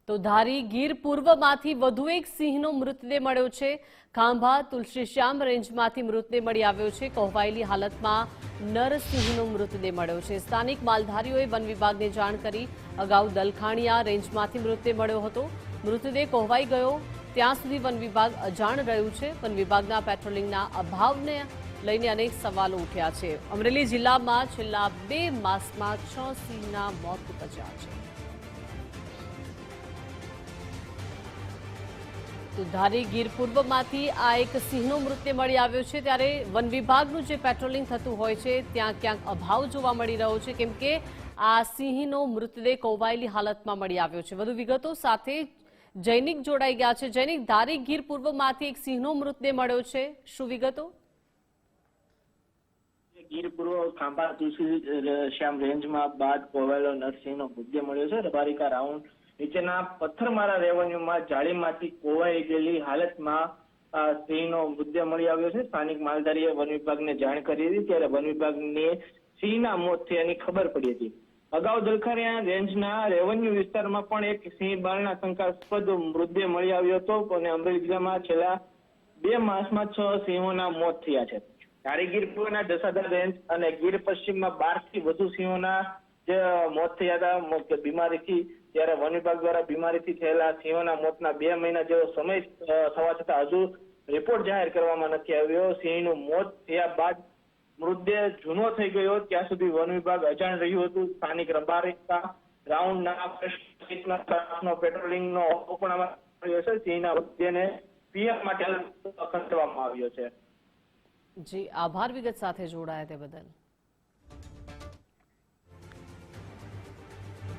તો ધારી ગીર પૂર્વમાંથી વધુ એક સિંહનો મૃતદેહ મળ્યો છે। ખાંભા તુલસીશ્યામ રેન્જમાંથી મૃતદેહ મળી આવ્યો છે। કોહવાયેલી હાલતમાં નરસિંહનો મૃતદેહ મળ્યો છે। સ્થાનિક માલધારીઓએ વન વિભાગને જાણ કરી। અગાઉ દલખાણીયા રેન્જમાંથી મૃતદેહ મળ્યો હતો। મૃતદેહ કોહવાઈ ગયો ત્યાં સુધી વન વિભાગ અજાણ રહ્યું છે। વન વિભાગના પેટ્રોલિંગના અભાવને લઈને અનેક સવાલો ઉઠ્યા છે। અમરેલી જિલ્લામાં છેલ્લા 2 માસમાં 6 સિંહના મોત નિપજ્યા છે। તો ધારી ગીર પૂર્વમાંથી આ એક સિંહનો મૃતદેહ મળી આવ્યો છે। ત્યારે વન વિભાગનું જે પેટ્રોલિંગ થતું હોય છે ત્યાં ક્યાંક અભાવ જોવા મળી રહ્યો છે, કેમ કે આ સિંહનો મૃતદેહ કોહવાયેલી હાલતમાં મળી આવ્યો છે। વધુ વિગતો સાથે જૈનિક જોડાઈ ગયા છે। જૈનિક, ધારી ગીર પૂર્વમાંથી એક સિંહનો મૃતદેહ મળ્યો છે, શું વિગતો? ગીર પૂર્વ ખાંભા તુલસીશ્યામ રેન્જમાં બાદ કોહવાયેલો નરસિંહનો મૃતદેહ મળ્યો છે। રબારિકા રાઉન્ડ નીચેના પથ્થરમારા રેવન્યુમાં જાળીમાંથી કોવાઈ ગયેલી હાલતમાં સિંહનો મૃતદેહ મળી આવ્યો છે। સ્થાનિક માલધારીએ વન વિભાગને જાણ કરી હતી, ત્યારે વન વિભાગને સિંહના મોત થયાની ખબર પડી હતી। અગાઉ દલખાણીયા રેન્જના રેવન્યુ વિસ્તારમાં પણ એક સિંહ બાળના શંકાસ્પદ મૃતદેહ મળી આવ્યો હતો અને અમરેલી જિલ્લામાં છેલ્લા 2 માસમાં 6 સિંહોના મોત થયા છે। ધારી ગીર પૂર્વના જસાદર રેન્જ અને ગીર પશ્ચિમમાં 12 થી વધુ સિંહોના જે મોત થયા હતા બીમારીથી। ત્યારે વન વિભાગ દ્વારા બીમારીથી થયેલા સિંહોના મોતના 2 મહિના જેવો સમય થવા છતાં હજુ રિપોર્ટ જાહેર કરવામાં નથી આવ્યો। સિંહનું મોત થયા બાદ મૃતદેહ જૂનો થઈ ગયો ત્યાં સુધી વન વિભાગ અજાણ રહ્યું હતું। સ્થાનિક રબારિકા રાઉન્ડના પેટ્રોલિંગનો પણ આવ્યો છે। સિંહના મૃતદેહને પીએમ માટે ખસેડવામાં આવ્યો છે। જી, આભાર વિગત સાથે જોડાયા તે બદલ।